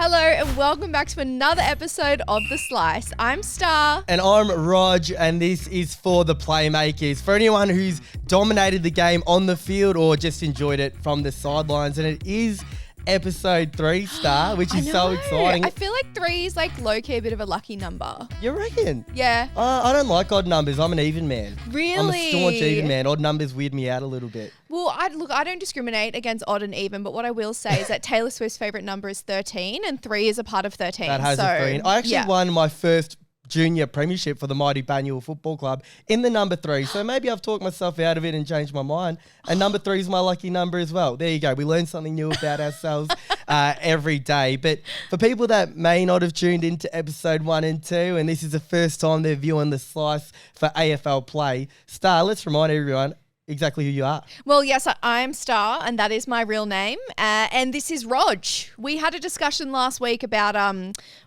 Hello and welcome back to another episode of The Slice. I'm Starr. And I'm Rog, and this is for the playmakers, for anyone who's dominated the game on the field or just enjoyed it from the sidelines. And it is episode 3, Starr, which is so exciting. I feel like 3 is like low-key a bit of a lucky number. You reckon? Yeah. I don't like odd numbers. I'm an even man. Really? I'm a staunch even man. Odd numbers weird me out a little bit. Well, I don't discriminate against odd and even, but what I will say is that Taylor Swift's favourite number is 13 and 3 is a part of 13. That has a 3. I actually won my first junior premiership for the mighty Banyule Football Club in the number 3. So maybe I've talked myself out of it and changed my mind. And number 3 is my lucky number as well. There you go. We learn something new about ourselves every day. But for people that may not have tuned into episode 1 and 2, and this is the first time they're viewing The Slice for AFLPLAY, Starr, let's remind everyone exactly who you are. Well, yes, I'm Starr, and that is my real name. And this is Rog. We had a discussion last week about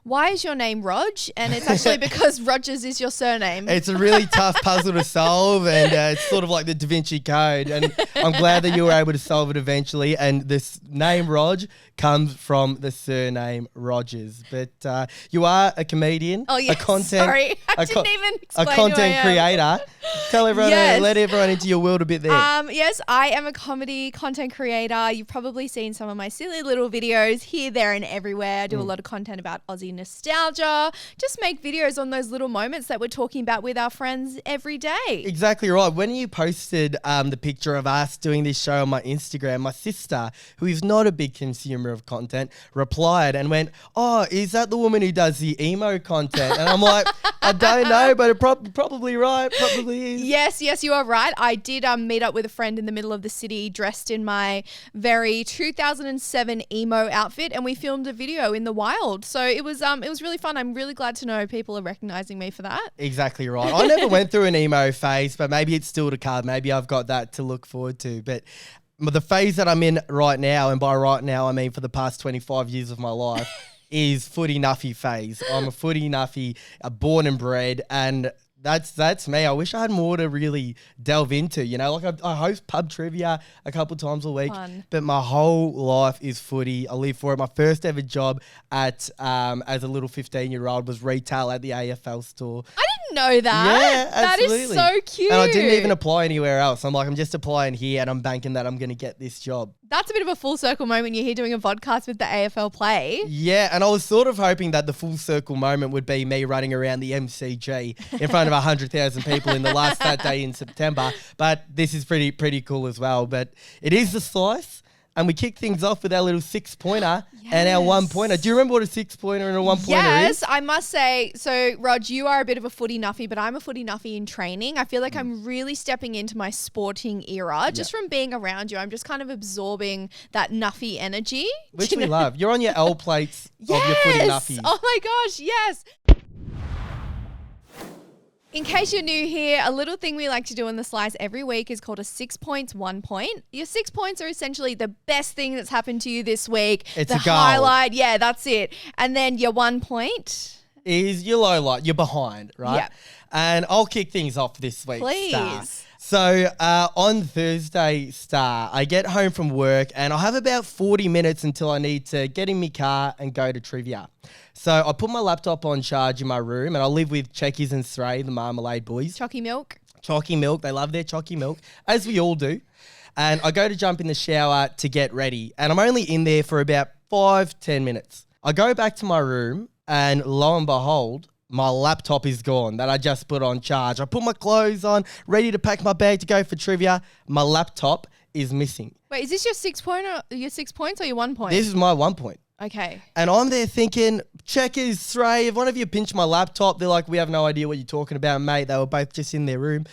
why is your name Rog? And it's actually because Rogers is your surname. It's a really tough puzzle to solve, and it's sort of like the Da Vinci Code. And I'm glad that you were able to solve it eventually. And this name Rog comes from the surname Rogers. But you are a comedian, a content, sorry, I didn't even explain a content creator. Tell everyone, let everyone into your world a bit there. Yes, I am a comedy content creator. You've probably seen some of my silly little videos here, there, and everywhere. I do a lot of content about Aussie nostalgia. Just make videos on those little moments that we're talking about with our friends every day. Exactly right. When you posted the picture of us doing this show on my Instagram, my sister, who is not a big consumer of content, replied and went, "Oh, is that the woman who does the emo content?" And I'm like, I don't know, but it probably right. Probably is. Yes, you are right. I did meet up with a friend in the middle of the city dressed in my very 2007 emo outfit, and we filmed a video in the wild. So it was really fun. I'm really glad to know people are recognizing me for that. Exactly right. I never went through an emo phase, but maybe it's still to come. Maybe I've got that to look forward to. But the phase that I'm in right now, and by right now I mean for the past 25 years of my life, is footy nuffy phase. I'm a footy nuffy, born and bred, and that's me. I wish I had more to really delve into, you know, like I host pub trivia a couple times a week, but my whole life is footy. I live for it. My first ever job at as a little 15-year-old was retail at the AFL store. I didn't know that. Yeah, absolutely. That is so cute. And I didn't even apply anywhere else. I'm just applying here, and I'm banking that I'm going to get this job. That's a bit of a full circle moment. You're here doing a podcast with the AFLPLAY. Yeah, and I was sort of hoping that the full circle moment would be me running around the MCG in front of 100,000 people in the last Saturday in September. But this is pretty cool as well. But it is The Slice. And we kick things off with our little 6-pointer and our 1-pointer. Do you remember what a 6-pointer and a 1-pointer is? Yes, I must say. So, Rog, you are a bit of a footy nuffy, but I'm a footy nuffy in training. I feel like I'm really stepping into my sporting era. Just from being around you, I'm just kind of absorbing that nuffy energy. Which we love. You're on your L plates of your footy nuffies. Oh my gosh, yes. In case you're new here, a little thing we like to do in The Slice every week is called a 6 points, 1 point. Your 6 points are essentially the best thing that's happened to you this week. It's the a goal. highlight. Yeah, that's it. And then your 1 point is your low light. You're behind, right? Yeah. And I'll kick things off this week, please. Starr. So on Thursday, Starr, I get home from work and I have about 40 minutes until I need to get in my car and go to trivia. So I put my laptop on charge in my room, and I live with Checkies and Stray, the Marmalade boys. Chalky milk. Chalky milk. They love their chalky milk, as we all do. And I go to jump in the shower to get ready, and I'm only in there for about 5-10 minutes. I go back to my room, and lo and behold, my laptop is gone that I just put on charge. I put my clothes on, ready to pack my bag to go for trivia. My laptop is missing. Wait, is this your 6 pointer? Your 6 points or your 1 point? This is my 1 point. Okay. And I'm there thinking, Checkers, Stray, if one of you pinched my laptop, they're like, we have no idea what you're talking about, mate. They were both just in their room.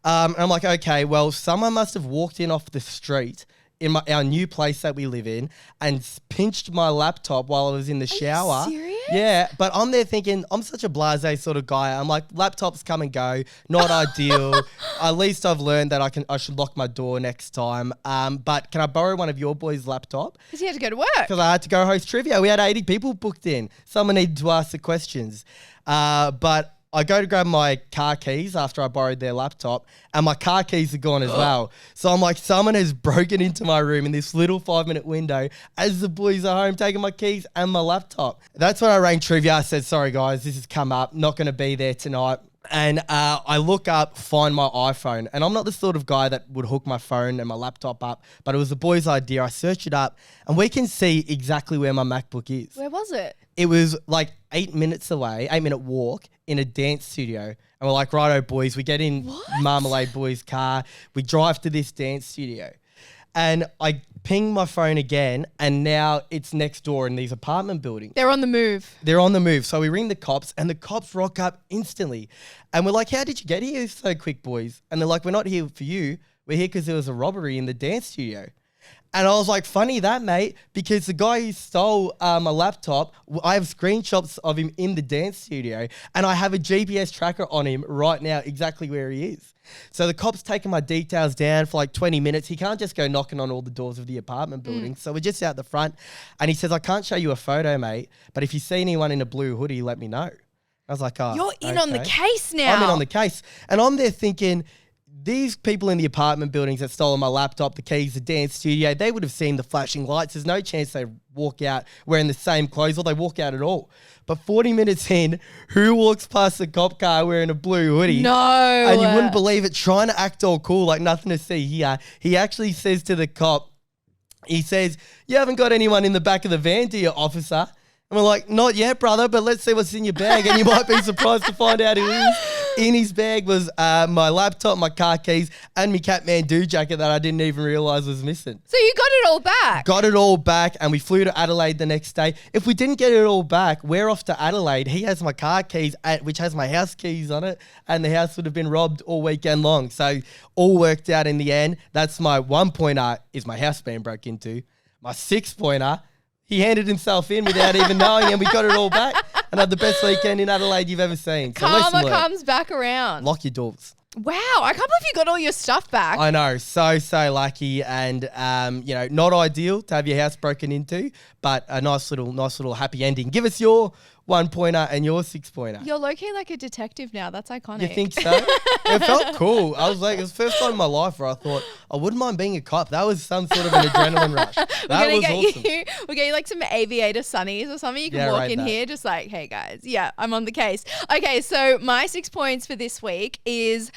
And I'm like, okay, well, someone must have walked in off the street in our new place that we live in and pinched my laptop while I was in the shower. Are you serious? Yeah, but I'm there thinking, I'm such a blasé sort of guy. I'm like, laptops come and go, not ideal. At least I've learned that I should lock my door next time. But can I borrow one of your boys' laptop? Because you had to go to work. Because I had to go host trivia. We had 80 people booked in. Someone needed to ask the questions. But I go to grab my car keys after I borrowed their laptop, and my car keys are gone as well. So I'm like, someone has broken into my room in this little 5-minute window as the boys are home taking my keys and my laptop. That's when I rang Trivia. I said, sorry guys, this has come up. Not going to be there tonight. And I look up, find my iPhone. And I'm not the sort of guy that would hook my phone and my laptop up, but it was the boys' idea. I search it up, and we can see exactly where my MacBook is. Where was it? It was like 8 minutes away, 8-minute walk in a dance studio. And we're like, righto, boys. We get in Marmalade Boy's car. We drive to this dance studio. And I ping my phone again, and now it's next door in these apartment buildings. They're on the move. They're on the move. So we ring the cops, and the cops rock up instantly. And we're like, how did you get here so quick, boys? And they're like, we're not here for you. We're here because there was a robbery in the dance studio. And I was like, funny that, mate, because the guy who stole my laptop, I have screenshots of him in the dance studio, and I have a GPS tracker on him right now, exactly where he is. So the cop's taking my details down for like 20 minutes. He can't just go knocking on all the doors of the apartment building. So we're just out the front, and he says, I can't show you a photo, mate, but if you see anyone in a blue hoodie, let me know. I was like, oh, you're in on the case now. I'm in on the case. And I'm there thinking, these people in the apartment buildings that stole my laptop, the keys, the dance studio, they would have seen the flashing lights. There's no chance they walk out wearing the same clothes, or they walk out at all. But 40 minutes in, who walks past the cop car wearing a blue hoodie? No. And you wouldn't believe it, trying to act all cool, like nothing to see here. He actually says to the cop, he says, you haven't got anyone in the back of the van, do you, officer? And we're like, not yet, brother, but let's see what's in your bag. And you might be surprised to find out who is. In his bag was my laptop, my car keys, and my Kathmandu jacket that I didn't even realise was missing. So you got it all back? Got it all back, and we flew to Adelaide the next day. If we didn't get it all back, we're off to Adelaide. He has my car keys, which has my house keys on it, and the house would have been robbed all weekend long. So all worked out in the end. That's my 1-pointer, is my house being broke into. My 6-pointer, he handed himself in without even knowing, and we got it all back and had the best weekend in Adelaide you've ever seen. So Karma comes back around. Lock your doors. Wow, I can't believe you got all your stuff back. I know, so lucky, and not ideal to have your house broken into, but a nice little happy ending. Give us your 1-pointer and your 6-pointer. You're low-key like a detective now. That's iconic. You think so? It felt cool. I was like, it was the first time in my life where I thought, I wouldn't mind being a cop. That was some sort of an adrenaline rush. That was awesome. We'll get you like some aviator sunnies or something. You can walk in here just like, hey guys, yeah, I'm on the case. Okay, so my 6 points for this week is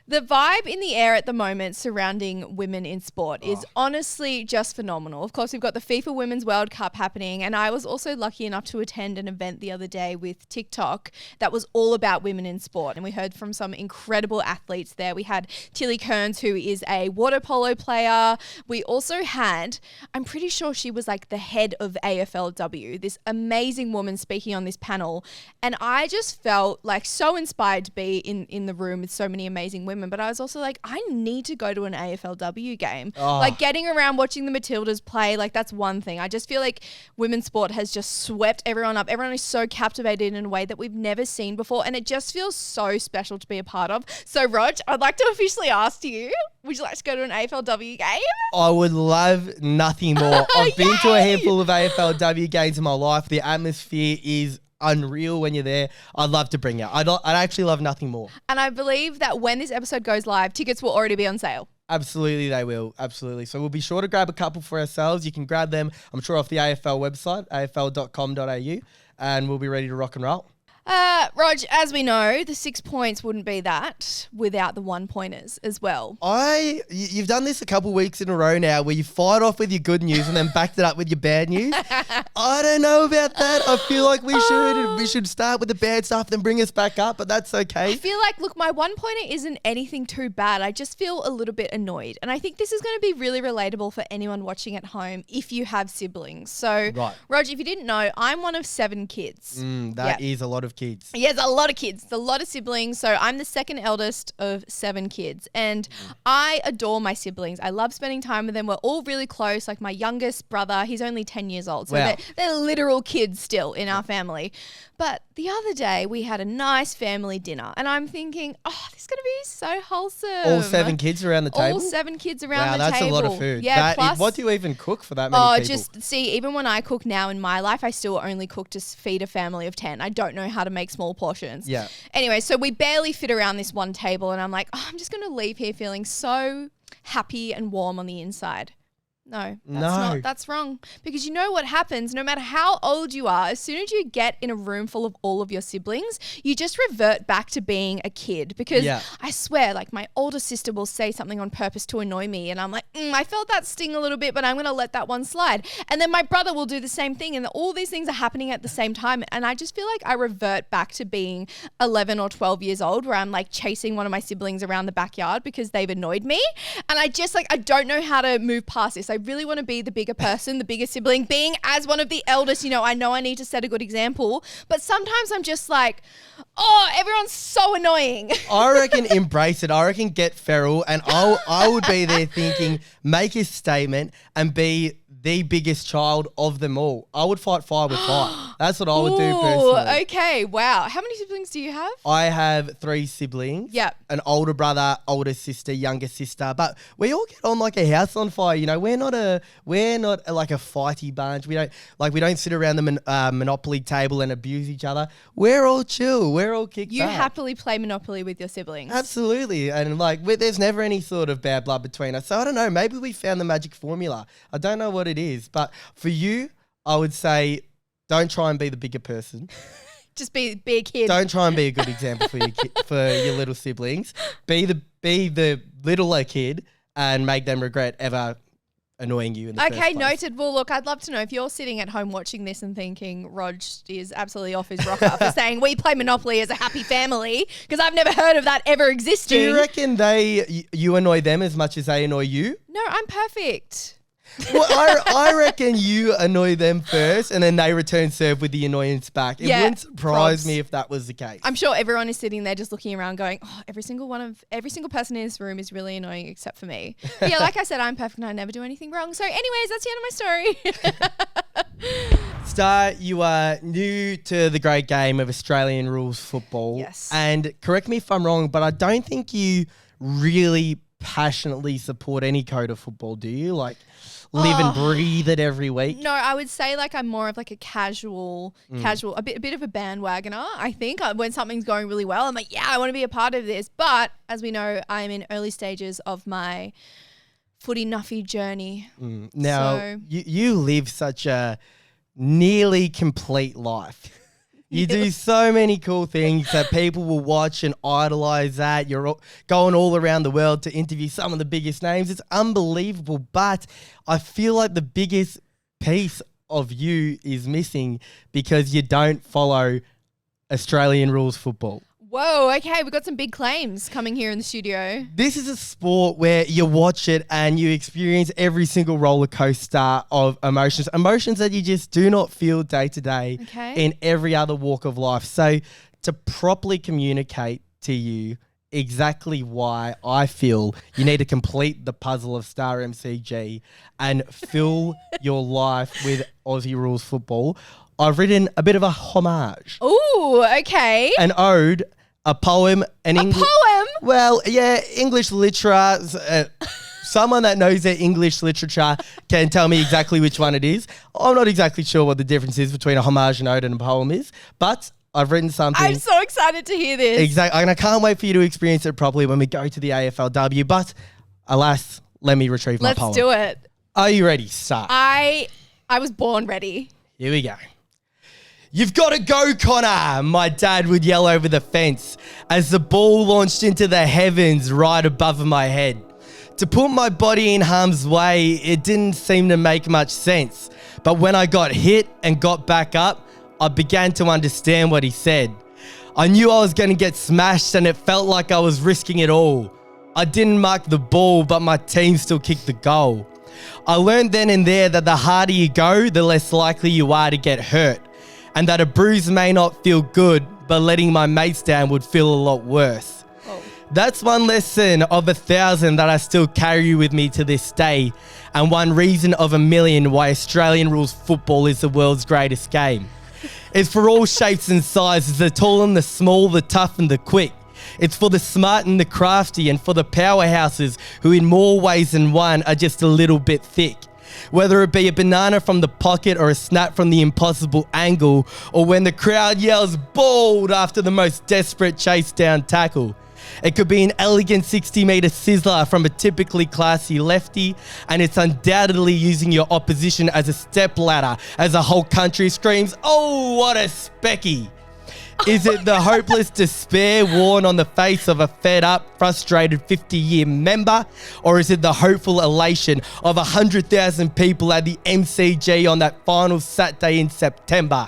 the vibe in the air at the moment surrounding women in sport is honestly just phenomenal. Of course, we've got the FIFA Women's World Cup happening, and I was also lucky enough to attend an event the other day with TikTok that was all about women in sport, and we heard from some incredible athletes there. We had Tilly Kearns, who is a water polo player. We also had, I'm pretty sure she was like the head of AFLW, this amazing woman speaking on this panel, and I just felt like so inspired to be in the room with so many amazing women. But I was also like, I need to go to an AFLW game. Like getting around watching the Matildas play, like that's one thing. I just feel like women's sport has just swept everyone up. Everyone is so captivated in a way that we've never seen before, and it just feels so special to be a part of. So Rog, I'd like to officially ask you, would you like to go to an AFLW game? I would love nothing more. I've been to a handful of AFLW games in my life. The atmosphere is unreal when you're there. I'd love to bring you. I'd actually love nothing more. And I believe that when this episode goes live, tickets will already be on sale. Absolutely, they will. Absolutely. So we'll be sure to grab a couple for ourselves. You can grab them, I'm sure, off the AFL website, afl.com.au, and we'll be ready to rock and roll. Rog, as we know, the 6 points wouldn't be that without the 1-pointers as well. You've done this a couple weeks in a row now where you fired off with your good news and then backed it up with your bad news. I don't know about that. I feel like we should start with the bad stuff, then bring us back up, but that's okay. I feel like, look, my 1-pointer isn't anything too bad. I just feel a little bit annoyed. And I think this is going to be really relatable for anyone watching at home if you have siblings. So, right. Rog, if you didn't know, I'm one of 7 kids. That is a lot of kids. Yeah, it's a lot of kids. It's a lot of siblings. So I'm the second eldest of 7 kids. And I adore my siblings. I love spending time with them. We're all really close. Like my youngest brother, he's only 10 years old. So they're literal kids still in our family. But the other day we had a nice family dinner. And I'm thinking, this is going to be so wholesome. All 7 kids around the table? All 7 kids around the table. Wow, that's a lot of food. Yeah, plus, what do you even cook for that many people? Even when I cook now in my life, I still only cook to feed a family of 10. I don't know how how to make small portions. Yeah. Anyway, so we barely fit around this one table, and I'm like, oh, I'm just going to leave here feeling so happy and warm on the inside. No, that's wrong. Because you know what happens, no matter how old you are, as soon as you get in a room full of all of your siblings, you just revert back to being a kid. Because I swear, like my older sister will say something on purpose to annoy me, and I'm like, I felt that sting a little bit, but I'm going to let that one slide. And then my brother will do the same thing, and all these things are happening at the same time. And I just feel like I revert back to being 11 or 12 years old, where I'm like chasing one of my siblings around the backyard because they've annoyed me. And I just I don't know how to move past this. I really want to be the bigger person, the bigger sibling, being as one of the eldest, I know I need to set a good example, but sometimes I'm just like, oh, everyone's so annoying. I reckon embrace it. I reckon get feral, and I would be there thinking, make a statement and be the biggest child of them all. I would fight fire with fire. That's what I would do personally. Okay, wow. How many siblings do you have? I have 3 siblings. Yep. An older brother, older sister, younger sister. But we all get on like a house on fire. We're not like a fighty bunch. We don't sit around the Monopoly table and abuse each other. We're all chill. We're all kicked You back. happily play Monopoly with your siblings. Absolutely. And there's never any sort of bad blood between us. So I don't know. Maybe we found the magic formula. I don't know what it is. But for you, I would say don't try and be the bigger person. Just be a kid. Don't try and be a good example for your little siblings. Be the littler kid and make them regret ever annoying you in the first place. Noted. Well, look, I'd love to know if you're sitting at home watching this and thinking Rog is absolutely off his rocker for saying we play Monopoly as a happy family, because I've never heard of that ever existing. Do you reckon you annoy them as much as they annoy you? No, I'm perfect. Well, I reckon you annoy them first and then they return serve with the annoyance back. It wouldn't surprise me if that was the case. I'm sure everyone is sitting there just looking around going, oh, every single person in this room is really annoying except for me. But yeah, like I said, I'm perfect and I never do anything wrong. So anyways, that's the end of my story. Starr, you are new to the great game of Australian rules football. Yes. And correct me if I'm wrong, but I don't think you really passionately support any code of football, do you? Live and breathe it every week? No, I would say I'm more of a casual, a bit of a bandwagoner, I think. When something's going really well, I'm like, yeah, I want to be a part of this. But as we know, I'm in early stages of my footy nuffy journey. Now, you live such a nearly complete life. You do so many cool things that people will watch and idolize that. You're going all around the world to interview some of the biggest names. It's unbelievable. But I feel like the biggest piece of you is missing because you don't follow Australian rules football. Whoa, okay, we've got some big claims coming here in the studio. This is a sport where you watch it and you experience every single roller coaster of emotions that you just do not feel day to day in every other walk of life. So to properly communicate to you exactly why I feel you need to complete the puzzle of Starr MCG and fill your life with Aussie rules football, I've written a bit of a homage. Ooh, okay. An ode, a poem, poem? Well, yeah, English literature. Someone that knows their English literature can tell me exactly which one it is. I'm not exactly sure what the difference is between a homage, an ode, and a poem is, but I've written something. I'm so excited to hear this. Exactly, and I can't wait for you to experience it properly when we go to the AFLW. But alas, let me retrieve my poem. Let's do it. Are you ready, Starr? I was born ready. Here we go. You've got to go, Connor, my dad would yell over the fence as the ball launched into the heavens right above my head. To put my body in harm's way, it didn't seem to make much sense. But when I got hit and got back up, I began to understand what he said. I knew I was going to get smashed and it felt like I was risking it all. I didn't mark the ball, but my team still kicked the goal. I learned then and there that the harder you go, the less likely you are to get hurt. And that a bruise may not feel good, but letting my mates down would feel a lot worse. Oh. That's one lesson of 1,000 that I still carry with me to this day, and one reason of 1,000,000 why Australian rules football is the world's greatest game. It's for all shapes and sizes, the tall and the small, the tough and the quick. It's for the smart and the crafty, and for the powerhouses who in more ways than one are just a little bit thick. Whether it be a banana from the pocket or a snap from the impossible angle, or when the crowd yells bold after the most desperate chase down tackle. It could be an elegant 60-meter sizzler from a typically classy lefty, and it's undoubtedly using your opposition as a stepladder as the whole country screams, "Oh, what a specky!" Is it the hopeless despair worn on the face of a fed-up, frustrated 50-year member? Or is it the hopeful elation of 100,000 people at the MCG on that final Saturday in September?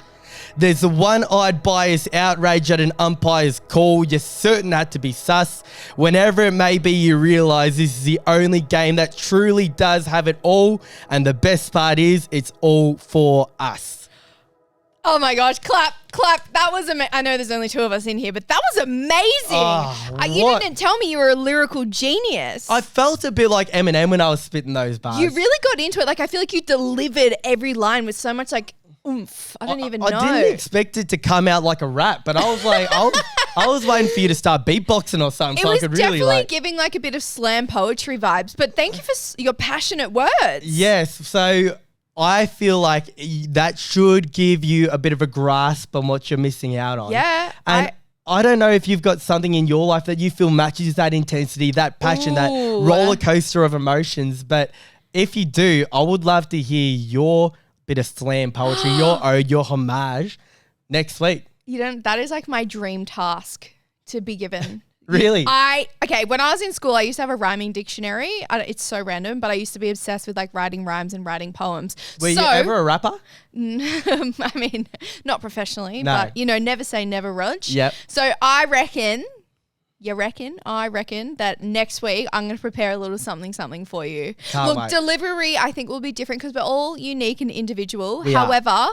There's the one-eyed biased outrage at an umpire's call. You're certain had to be sus. Whenever it may be, you realise this is the only game that truly does have it all. And the best part is, it's all for us. Oh my gosh, clap. That was amazing. I know there's only 2 of us in here, but that was amazing. You didn't tell me you were a lyrical genius. I felt a bit like Eminem when I was spitting those bars. You really got into it. Like, I feel like you delivered every line with so much, like, oomph. I don't even know. I didn't expect it to come out like a rap, but I was like, I was waiting for you to start beatboxing or something so I could really It was definitely giving like a bit of slam poetry vibes, but thank you for your passionate words. Yes, so I feel like that should give you a bit of a grasp on what you're missing out on. Yeah. And I don't know if you've got something in your life that you feel matches that intensity, that passion, that roller coaster of emotions. But if you do, I would love to hear your bit of slam poetry, your ode, your homage next week. That is like my dream task to be given. Really? When I was in school, I used to have a rhyming dictionary. It's so random, but I used to be obsessed with like writing rhymes and writing poems. Were you ever a rapper? I mean, not professionally, but never say never, Rog. Yep. So I reckon that next week I'm going to prepare a little something for you. Can't wait. Delivery I think will be different because we're all unique and individual. We are. However,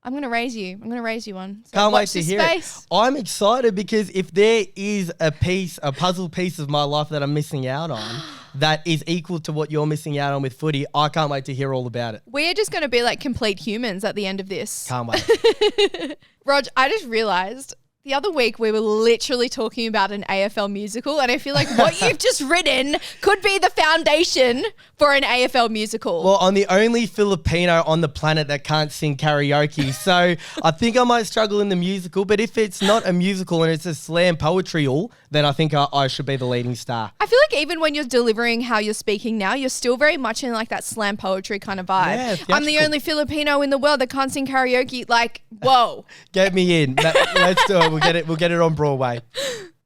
I'm going to raise you. I'm going to raise you one. So Can't wait to this hear space. it. I'm excited because if there is a puzzle piece of my life that I'm missing out on that is equal to what you're missing out on with footy, I can't wait to hear all about it. We're just going to be like complete humans at the end of this. Can't wait. Rog, I just realised the other week we were literally talking about an AFL musical, and I feel like what you've just written could be the foundation for an AFL musical. Well, I'm the only Filipino on the planet that can't sing karaoke, so I think I might struggle in the musical, but if it's not a musical and it's a slam poetry then I think I should be the leading star. I feel like even when you're delivering how you're speaking now, you're still very much in like that slam poetry kind of vibe. Yeah, I'm the only Filipino in the world that can't sing karaoke. Like, whoa. Get me in. Let's do it. We'll get it on Broadway.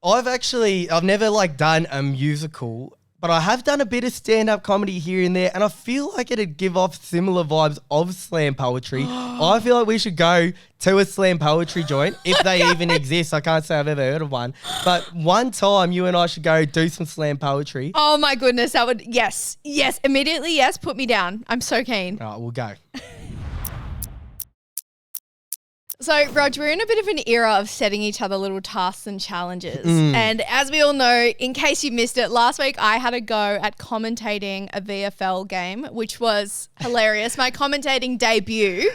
I've never like done a musical, but I have done a bit of stand-up comedy here and there, and I feel like it'd give off similar vibes of slam poetry. I feel like we should go to a slam poetry joint, if they even exist. I can't say I've ever heard of one. But one time you and I should go do some slam poetry. Oh my goodness, that would, yes, immediately, yes, put me down. I'm so keen. All right, we'll go. So, Rog, we're in a bit of an era of setting each other little tasks and challenges. And as we all know, in case you missed it, last week I had a go at commentating a VFL game, which was hilarious. My commentating debut.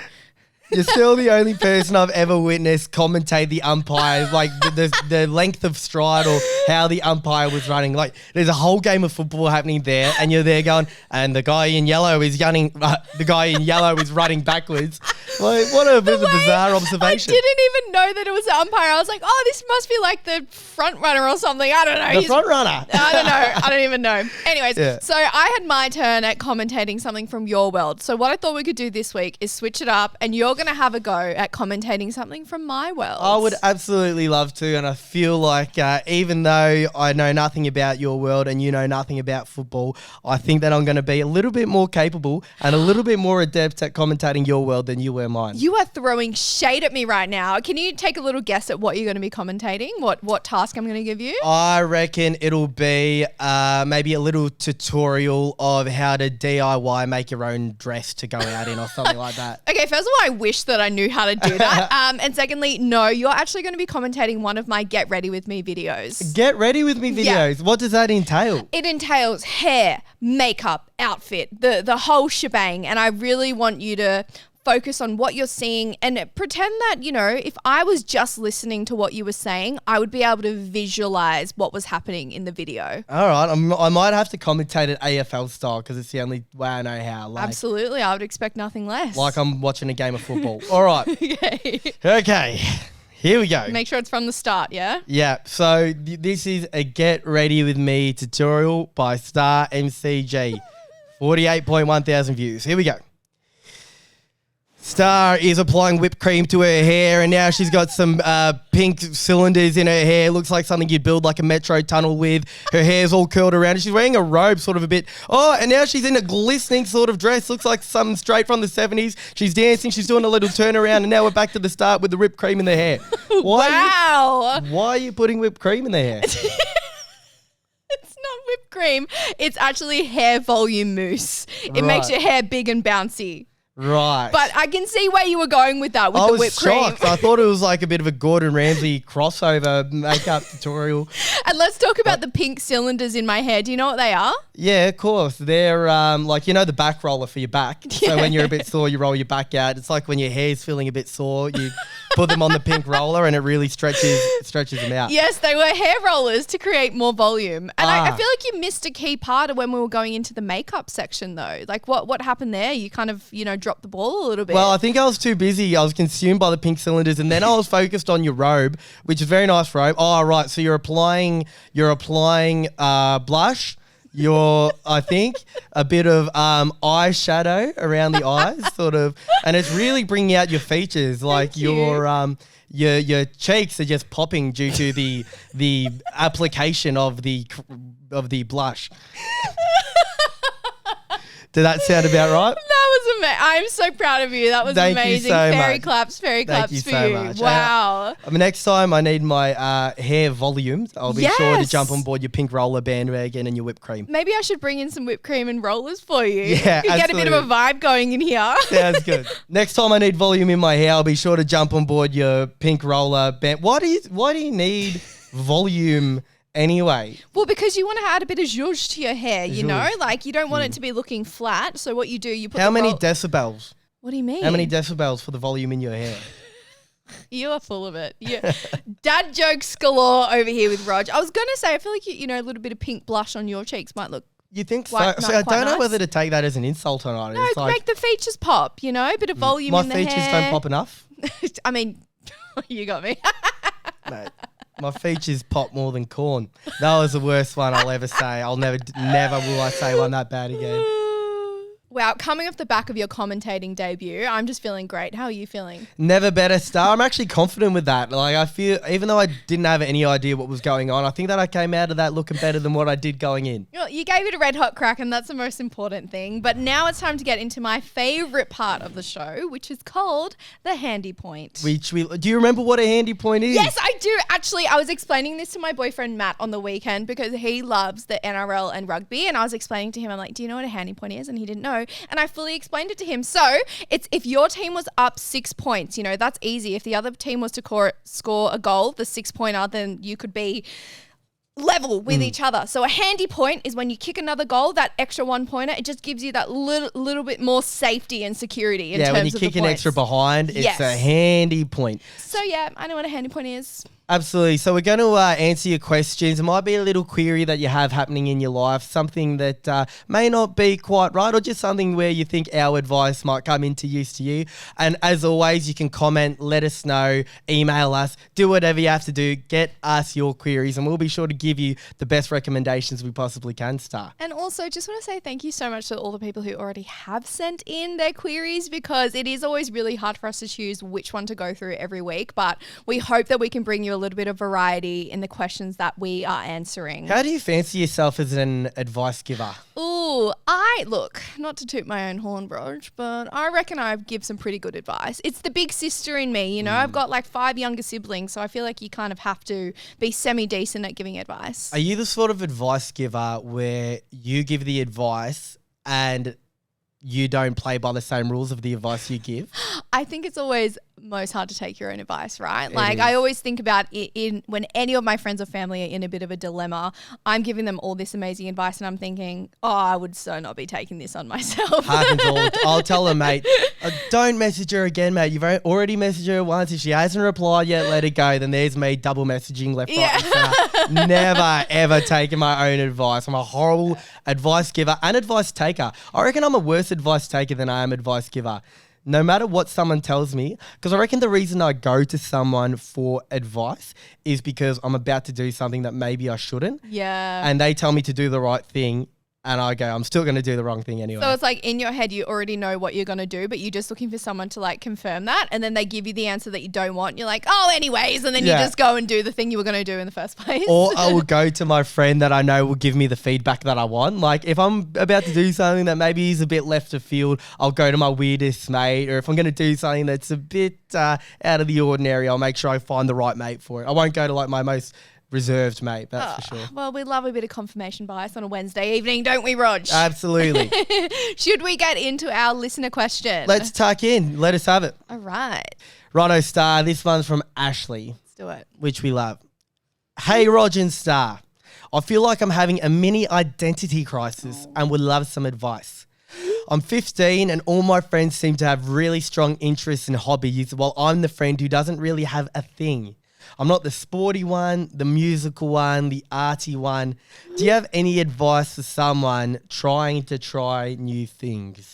You're still the only person I've ever witnessed commentate the umpires, like the length of stride or how the umpire was running. Like, there's a whole game of football happening there, and you're there going, and the guy in yellow is running. The guy in yellow is running backwards. Like, what a bit of a bizarre observation. I didn't even know that it was the umpire. I was like, oh, this must be like the front runner or something. I don't know. The front runner. I don't know. I don't even know. Anyways, So I had my turn at commentating something from your world. So what I thought we could do this week is switch it up, and you're going to have a go at commentating something from my world. I would absolutely love to, and I feel like even though I know nothing about your world and you know nothing about football, I think that I'm going to be a little bit more capable and a little bit more adept at commentating your world than you were mine. You are throwing shade at me right now. Can you take a little guess at what you're going to be commentating? What task I'm going to give you? I reckon it'll be maybe a little tutorial of how to DIY make your own dress to go out in or something like that. Okay, first of all, I wish that I knew how to do that. And secondly, no, you're actually going to be commentating one of my Get Ready With Me videos. Get Ready With Me videos? Yeah. What does that entail? It entails hair, makeup, outfit, the whole shebang. And I really want you to focus on what you're seeing and pretend that, you know, if I was just listening to what you were saying, I would be able to visualize what was happening in the video. All right. I might have to commentate it AFL style because it's the only way I know how. Like, Absolutely. I would expect nothing less. like I'm watching a game of football. All right. Okay. Okay. Here we go. Make sure it's from the start, yeah? Yeah. So this is a Get Ready With Me tutorial by Starr MCG. 48.1 thousand views. Here we go. Starr is applying whipped cream to her hair, and now she's got some pink cylinders in her hair. Looks like something you'd build like a metro tunnel with. Her hair's all curled around. She's wearing a robe, sort of a bit. Oh, and now she's in a glistening sort of dress. Looks like something straight from the 70s. She's dancing. She's doing a little turnaround, and now we're back to the start with the whipped cream in the hair. Wow. Why are you putting whipped cream in the hair? It's not whipped cream. It's actually hair volume mousse. It makes your hair big and bouncy. Right. But I can see where you were going with that, with the whipped cream. I was shocked. I thought it was like a bit of a Gordon Ramsay crossover makeup tutorial. And let's talk about the pink cylinders in my hair. Do you know what they are? Yeah, of course. They're like, you know, the back roller for your back. So when you're a bit sore, you roll your back out. It's like when your hair's feeling a bit sore, you put them on the pink roller and it really stretches them out. Yes, they were hair rollers to create more volume. And I feel like you missed a key part of when we were going into the makeup section though. Like what happened there? You kind of, you know, dropped the ball a little bit. Well, I think I was too busy. I was consumed by the pink cylinders, and then I was focused on your robe, which is a very nice robe. Oh, right. So you're applying blush. I think, a bit of eyeshadow around the eyes, sort of, and it's really bringing out your features. Like your cheeks are just popping due to the application of the blush. Did that sound about right? That was amazing. I'm so proud of you. That was amazing. Thank you so much. Fairy claps for you. Much. Wow. Next time I need my hair volumes, I'll be sure to jump on board your pink roller bandwagon and your whipped cream. Maybe I should bring in some whipped cream and rollers for you. Yeah, you get a bit of a vibe going in here. Sounds good. Next time I need volume in my hair, I'll be sure to jump on board your pink roller band. Why do you need volume anyway? Well, because you want to add a bit of zhuzh to your hair, you know? Like, you don't want it to be looking flat. So what you do, you put How many decibels? What do you mean? How many decibels for the volume in your hair? You are full of it. Dad jokes galore over here with Rog. I was going to say, I feel like, you know, a little bit of pink blush on your cheeks might look. You think so? I don't know whether to take that as an insult or not. No, it's make the features pop, you know? A bit of volume in the hair. My features don't pop enough? I mean, you got me. Mate, my features pop more than corn. That was the worst one I'll ever say. I'll never will I say one that bad again. Wow, coming off the back of your commentating debut, I'm just feeling great. How are you feeling? Never better, Starr. I'm actually confident with that. Like, I feel, even though I didn't have any idea what was going on, I think that I came out of that looking better than what I did going in. Well, you gave it a red hot crack, and that's the most important thing. But now it's time to get into my favourite part of the show, which is called the handy point. Do you remember what a handy point is? Yes, I do. Actually, I was explaining this to my boyfriend, Matt, on the weekend because he loves the NRL and rugby. And I was explaining to him, I'm like, do you know what a handy point is? And he didn't know. And I fully explained it to him. So it's if your team was up 6 points, you know, that's easy. If the other team was to score a goal, the 6-pointer, then you could be level with each other. So a handy point is when you kick another goal, that extra 1-pointer, it just gives you that little bit more safety and security in terms of the points. Yeah, when you kick an extra behind, it's a handy point. So yeah, I know what a handy point is. Absolutely. So we're going to answer your questions. It might be a little query that you have happening in your life, something that may not be quite right, or just something where you think our advice might come into use to you. And as always, you can comment, let us know, email us, do whatever you have to do, get us your queries, and we'll be sure to give you the best recommendations we possibly can, Starr. And also, just want to say thank you so much to all the people who already have sent in their queries, because it is always really hard for us to choose which one to go through every week, but we hope that we can bring you a little bit of variety in the questions that we are answering. How do you fancy yourself as an advice giver? Ooh, look, not to toot my own horn, Rog, but I reckon I give some pretty good advice. It's the big sister in me, you know. I've got like 5 younger siblings, so I feel like you kind of have to be semi-decent at giving advice. Are you the sort of advice giver where you give the advice and you don't play by the same rules of the advice you give? I think it's always most hard to take your own advice, right? Like I always think about it in when any of my friends or family are in a bit of a dilemma, I'm giving them all this amazing advice and I'm thinking, oh, I would so not be taking this on myself. Happens all. I'll tell them, mate, don't message her again, mate. You've already messaged her once. If she hasn't replied yet, let it go. Then there's me double messaging left, right, and center. Never, ever taking my own advice. I'm a horrible advice giver and advice taker. I reckon I'm a worse advice taker than I am advice giver. No matter what someone tells me, because I reckon the reason I go to someone for advice is because I'm about to do something that maybe I shouldn't. Yeah. And they tell me to do the right thing. And I go, I'm still going to do the wrong thing anyway. So it's like in your head, you already know what you're going to do, but you're just looking for someone to like confirm that. And then they give you the answer that you don't want. You're like, oh, anyways. And then you just go and do the thing you were going to do in the first place. Or I will go to my friend that I know will give me the feedback that I want. Like if I'm about to do something that maybe is a bit left of field, I'll go to my weirdest mate. Or if I'm going to do something that's a bit out of the ordinary, I'll make sure I find the right mate for it. I won't go to like my most reserved mate, that's for sure. Well, we love a bit of confirmation bias on a Wednesday evening, don't we, Rog? Absolutely. Should we get into our listener question? Let's tuck in. Let us have it. All right. Righto, Star. This one's from Ashley. Let's do it. Which we love. Hey, Rog and Star. I feel like I'm having a mini identity crisis and would love some advice. I'm 15 and all my friends seem to have really strong interests and hobbies while I'm the friend who doesn't really have a thing. I'm not the sporty one, the musical one, the arty one. Do you have any advice for someone trying to try new things?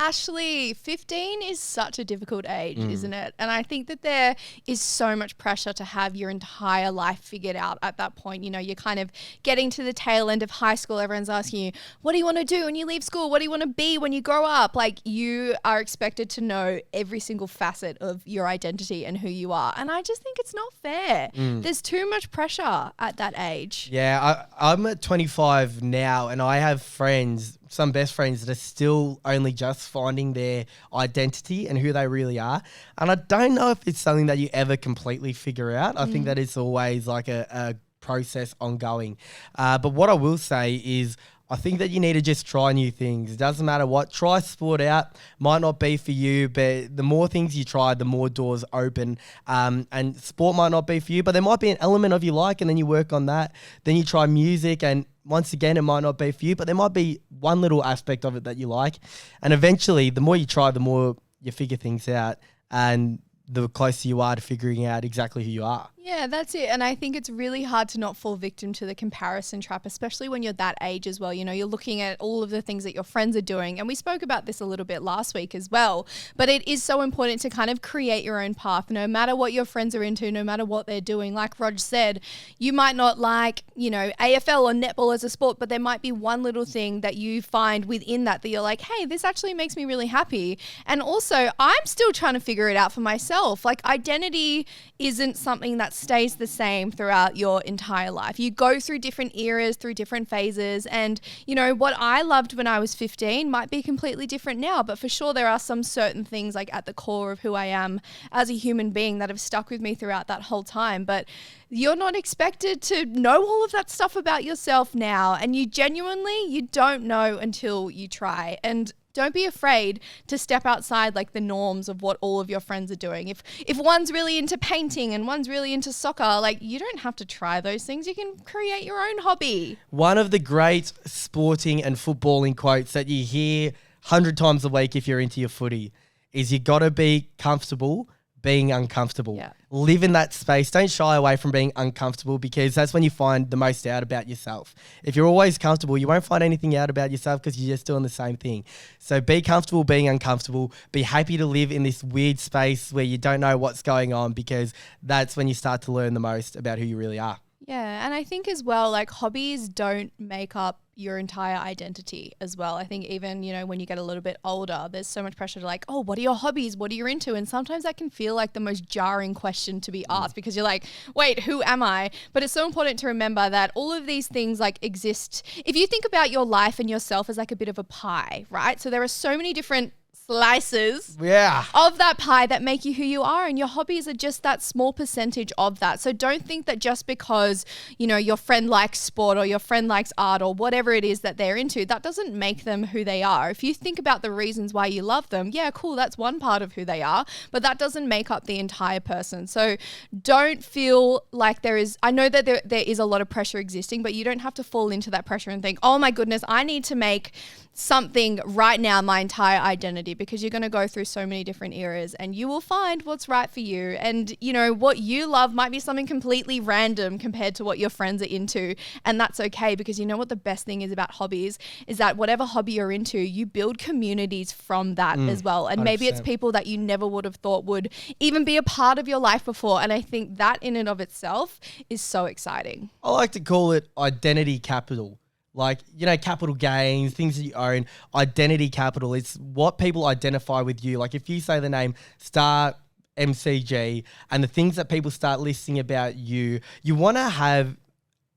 Ashley, 15 is such a difficult age, isn't it? And I think that there is so much pressure to have your entire life figured out at that point. You know, you're kind of getting to the tail end of high school. Everyone's asking you, what do you want to do when you leave school? What do you want to be when you grow up? Like, you are expected to know every single facet of your identity and who you are. And I just think it's not fair. There's too much pressure at that age. Yeah, I'm at 25 now and I have friends, some best friends that are still only just finding their identity and who they really are. And I don't know if it's something that you ever completely figure out. I think that it's always like a process ongoing. But what I will say is I think that you need to just try new things. It doesn't matter what. Try sport out. Might not be for you, but the more things you try, the more doors open. And sport might not be for you, but there might be an element of you like, and then you work on that. Then you try music, and once again, it might not be for you, but there might be one little aspect of it that you like. And eventually, the more you try, the more you figure things out, and the closer you are to figuring out exactly who you are. Yeah, that's it. And I think it's really hard to not fall victim to the comparison trap, especially when you're that age as well. You know, you're looking at all of the things that your friends are doing. And we spoke about this a little bit last week as well. But it is so important to kind of create your own path, no matter what your friends are into, no matter what they're doing. Like Rog said, you might not like, you know, AFL or netball as a sport, but there might be one little thing that you find within that you're like, hey, this actually makes me really happy. And also, I'm still trying to figure it out for myself. Like, identity isn't something that stays the same throughout your entire life. You go through different eras, through different phases. And, you know, what I loved when I was 15 might be completely different now. But for sure, there are some certain things like at the core of who I am as a human being that have stuck with me throughout that whole time. But you're not expected to know all of that stuff about yourself now. And you don't know until you try. And don't be afraid to step outside like the norms of what all of your friends are doing. If one's really into painting and one's really into soccer, like, you don't have to try those things. You can create your own hobby. One of the great sporting and footballing quotes that you hear 100 times a week if you're into your footy is you got to be comfortable being uncomfortable. Yeah. Live in that space. Don't shy away from being uncomfortable, because that's when you find the most out about yourself. If you're always comfortable, you won't find anything out about yourself because you're just doing the same thing. So be comfortable being uncomfortable. Be happy to live in this weird space where you don't know what's going on, because that's when you start to learn the most about who you really are. Yeah, and I think as well, like, hobbies don't make up your entire identity as well. I think even, you know, when you get a little bit older, there's so much pressure to like, oh, what are your hobbies? What are you into? And sometimes that can feel like the most jarring question to be asked, because you're like, wait, who am I? But it's so important to remember that all of these things like exist. If you think about your life and yourself as like a bit of a pie, right? So there are so many different slices Yeah. of that pie that make you who you are, and your hobbies are just that small percentage of that. So don't think that just because, you know, your friend likes sport or your friend likes art or whatever it is that they're into, that doesn't make them who they are. If you think about the reasons why you love them, yeah, cool, that's one part of who they are, but that doesn't make up the entire person. So don't feel like I know that there is a lot of pressure existing, but you don't have to fall into that pressure and think, oh my goodness, I need to make something right now my entire identity, because you're going to go through so many different eras and you will find what's right for you. And you know, what you love might be something completely random compared to what your friends are into, and that's okay, because you know what the best thing is about hobbies is that whatever hobby you're into, you build communities from that as well. And 100%. Maybe it's people that you never would have thought would even be a part of your life before, and I think that in and of itself is so exciting. I like to call it identity capital. Like, you know, capital gains, things that you own, identity capital. It's what people identify with you. Like if you say the name Starr MCG and the things that people start listing about you, you want to have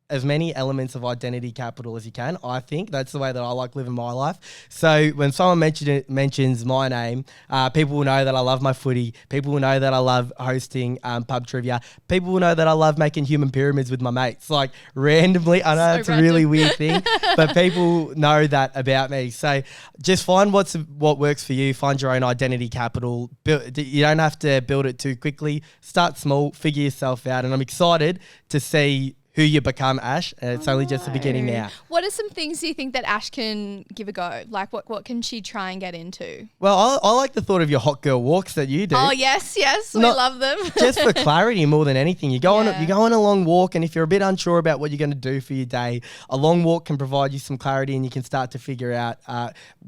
as many elements of identity capital as you can. I think that's the way that I like living my life. So when someone mentions my name, people will know that I love my footy. People will know that I love hosting pub trivia. People will know that I love making human pyramids with my mates. Like randomly, I know it's a really weird thing, but people know that about me. So just find what works for you. Find your own identity capital. You don't have to build it too quickly. Start small, figure yourself out. And I'm excited to see who you become, Ash. It's only just the beginning now. What are some things you think that Ash can give a go? Like what can she try and get into? Well, I like the thought of your hot girl walks that you do. Oh, yes, we love them. Just for clarity more than anything. You go on a long walk, and if you're a bit unsure about what you're going to do for your day, a long walk can provide you some clarity, and you can start to figure out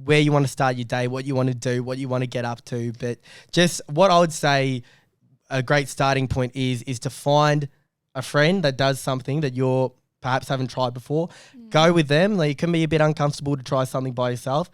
where you want to start your day, what you want to do, what you want to get up to. But just what I would say a great starting point is to find a friend that does something that you're perhaps haven't tried before. Go with them. Like, it can be a bit uncomfortable to try something by yourself.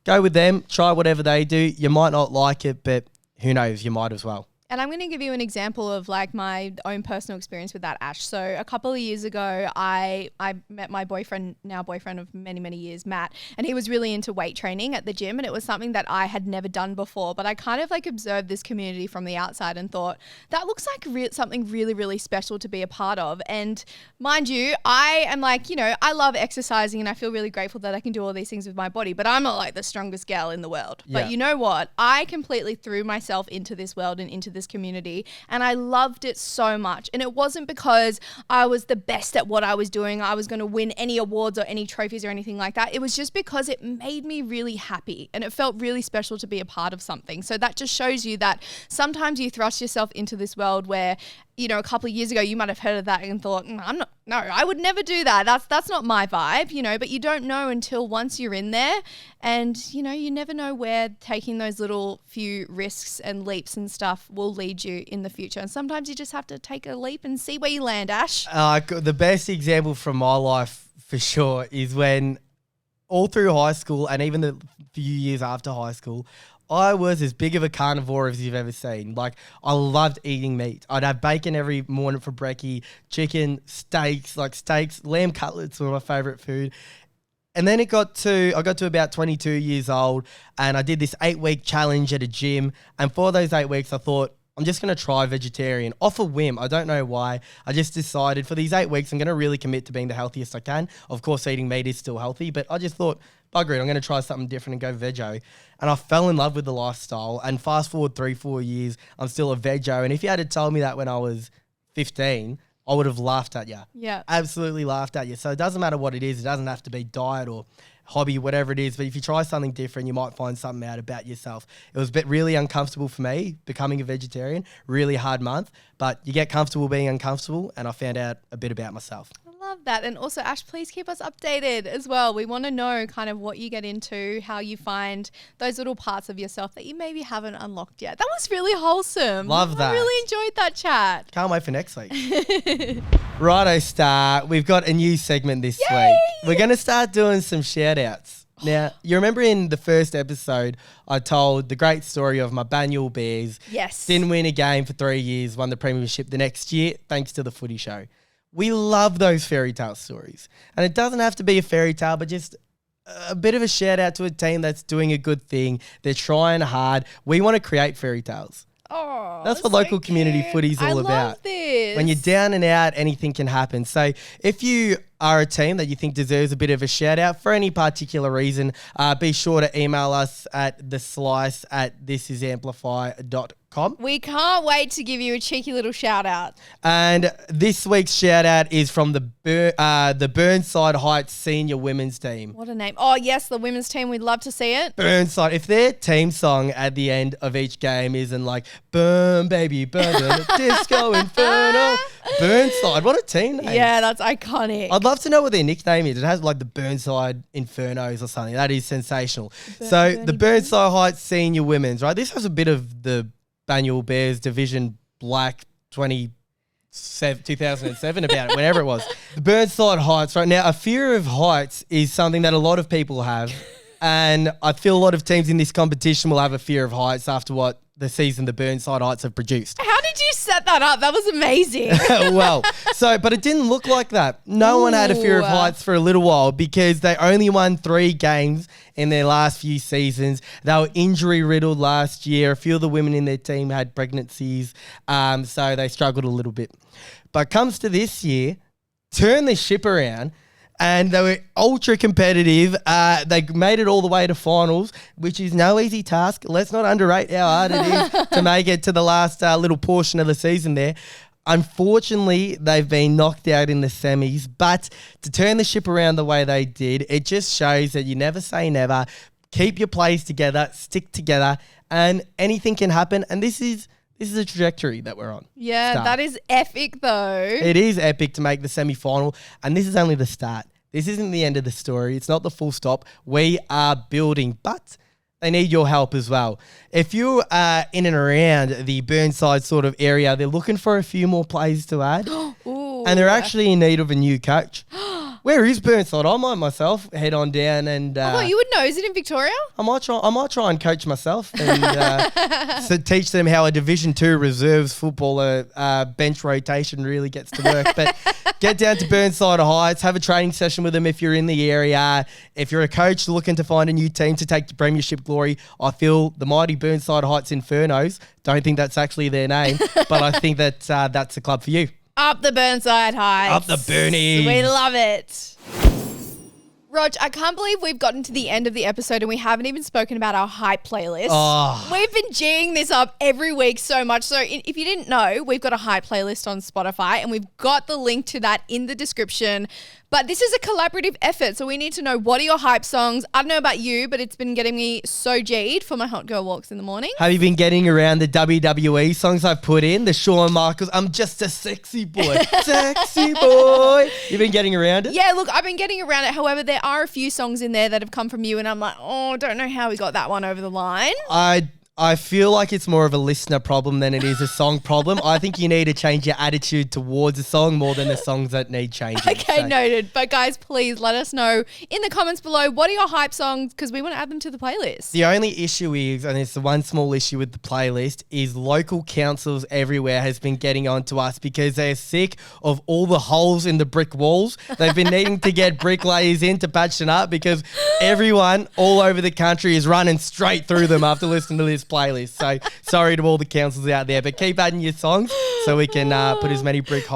Go with them, try whatever they do. You might not like it, but who knows, you might as well. And I'm going to give you an example of like my own personal experience with that, Ash. So a couple of years ago, I met my boyfriend, now boyfriend of many, many years, Matt, and he was really into weight training at the gym, and it was something that I had never done before, but I kind of like observed this community from the outside and thought, that looks like something really, really special to be a part of. And mind you, I am like, you know, I love exercising and I feel really grateful that I can do all these things with my body, but I'm not like the strongest gal in the world. Yeah. But you know what? I completely threw myself into this world and into this community, and I loved it so much. And it wasn't because I was the best at what I was doing, I was going to win any awards or any trophies or anything like that. It was just because it made me really happy and it felt really special to be a part of something. So that just shows you that sometimes you thrust yourself into this world where, you know, a couple of years ago, you might have heard of that and thought, I would never do that. That's not my vibe, you know, but you don't know until once you're in there, and, you know, you never know where taking those little few risks and leaps and stuff will lead you in the future. And sometimes you just have to take a leap and see where you land, Ash. The best example from my life for sure is when all through high school and even the few years after high school, I was as big of a carnivore as you've ever seen. Like, I loved eating meat. I'd have bacon every morning for brekkie, chicken, steaks, lamb cutlets were my favourite food. And then I got to about 22 years old, and I did this 8-week challenge at a gym. And for those 8 weeks, I thought, I'm just going to try vegetarian off a whim. I don't know why. I just decided for these 8 weeks, I'm going to really commit to being the healthiest I can. Of course, eating meat is still healthy, but I just thought, bugger it, I'm going to try something different and go veggie. And I fell in love with the lifestyle. And fast forward 3-4 years, I'm still a veggie. And if you had told me that when I was 15, I would have laughed at you. Yeah. Absolutely laughed at you. So it doesn't matter what it is. It doesn't have to be diet or hobby, whatever it is. But if you try something different, you might find something out about yourself. It was really uncomfortable for me, becoming a vegetarian, really hard month. But you get comfortable being uncomfortable, and I found out a bit about myself. Love that. And also, Ash, please keep us updated as well. We want to know kind of what you get into, how you find those little parts of yourself that you maybe haven't unlocked yet. That was really wholesome. Love that. I really enjoyed that chat. Can't wait for next week. Righto, Starr. We've got a new segment this week. We're going to start doing some shout outs. Now, you remember in the first episode, I told the great story of my Banyule Bears. Yes. Didn't win a game for 3 years, won the premiership the next year, thanks to the Footy show. We love those fairy tale stories. And it doesn't have to be a fairy tale, but just a bit of a shout out to a team that's doing a good thing. They're trying hard. We want to create fairy tales. Oh, that's what local community footy's all about. I love this. When you're down and out, anything can happen. So if you are a team that you think deserves a bit of a shout out for any particular reason, be sure to email us at theslice@thisisamplify.com. We can't wait to give you a cheeky little shout out. And this week's shout out is from the Burnside Heights senior women's team. What a name. Oh, yes, the women's team. We'd love to see it. Burnside. If their team song at the end of each game isn't like, burn, baby, burn, disco inferno. Burnside. What a team name. Yeah, that's iconic. I'd love to know what their nickname is. It has like the Burnside Infernos or something. That is sensational. The Burnside Heights senior women's, right? This has a bit of the Banyule Bears Division Black 2007 about it, whenever it was. The Burnside Heights, right now, a fear of heights is something that a lot of people have. And I feel a lot of teams in this competition will have a fear of heights after what the season the Burnside Heights have produced. How did you set that up? That was amazing. But it didn't look like that. No one had a fear of heights for a little while because they only won 3 games in their last few seasons. They were injury riddled last year. A few of the women in their team had pregnancies, so they struggled a little bit. But comes to this year, turn the ship around, and they were ultra competitive. They made it all the way to finals, which is no easy task. Let's not underrate how hard it is to make it to the last little portion of the season there. Unfortunately, they've been knocked out in the semis, but to turn the ship around the way they did, it just shows that you never say never. Keep your plays together, stick together, and anything can happen. And this is a trajectory that we're on. Yeah, that is epic though. It is epic to make the semi-final, and this is only the start. This isn't the end of the story. It's not the full stop. We are building, but they need your help as well. If you are in and around the Burnside sort of area, they're looking for a few more players to add. And they're actually in need of a new coach. Where is Burnside? I might myself head on down and. I thought you would know. Is it in Victoria? I might try and coach myself and so teach them how a Division 2 reserves footballer bench rotation really gets to work. But get down to Burnside Heights, have a training session with them if you're in the area. If you're a coach looking to find a new team to take to Premiership glory, I feel the mighty Burnside Heights Infernos. Don't think that's actually their name, but I think that that's the club for you. Up the Burnside Heights. Up the Burnies. We love it. Rog, I can't believe we've gotten to the end of the episode and we haven't even spoken about our hype playlist. Oh. We've been G'ing this up every week so much. So if you didn't know, we've got a hype playlist on Spotify and we've got the link to that in the description. But this is a collaborative effort, so we need to know, what are your hype songs? I don't know about you, but it's been getting me so G'd for my hot girl walks in the morning. Have you been getting around the WWE songs I've put in? The Shawn Michaels, I'm just a sexy boy. Sexy boy. You've been getting around it? Yeah, look, I've been getting around it. However, there are a few songs in there that have come from you and I'm like, I don't know how we got that one over the line. I feel like it's more of a listener problem than it is a song problem. I think you need to change your attitude towards a song more than the songs that need changing. Okay, noted. But guys, please let us know in the comments below, what are your hype songs? Because we want to add them to the playlist. The only issue is, and it's the one small issue with the playlist, is local councils everywhere has been getting on to us because they're sick of all the holes in the brick walls. They've been needing to get bricklayers in to patch them up because everyone all over the country is running straight through them after listening to this playlist. So sorry to all the councils out there, but keep adding your songs so we can put as many brick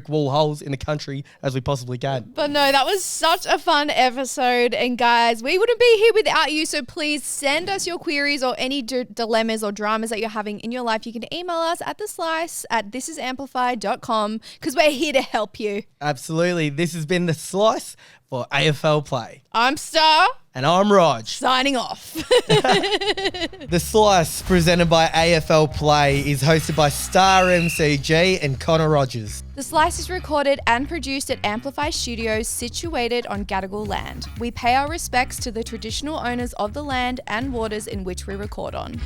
wall holes in the country as we possibly can. But no, that was such a fun episode. And guys, we wouldn't be here without you. So please send us your queries or any dilemmas or dramas that you're having in your life. You can email us at theslice@thisisamplify.com because we're here to help you. Absolutely. This has been The Slice for AFLPLAY. I'm Starr. And I'm Rog. Signing off. The Slice, presented by AFLPLAY, is hosted by Starr MCG and Connor Rogers. The Slice is recorded and produced at Amplify Studios, situated on Gadigal land. We pay our respects to the traditional owners of the land and waters in which we record on.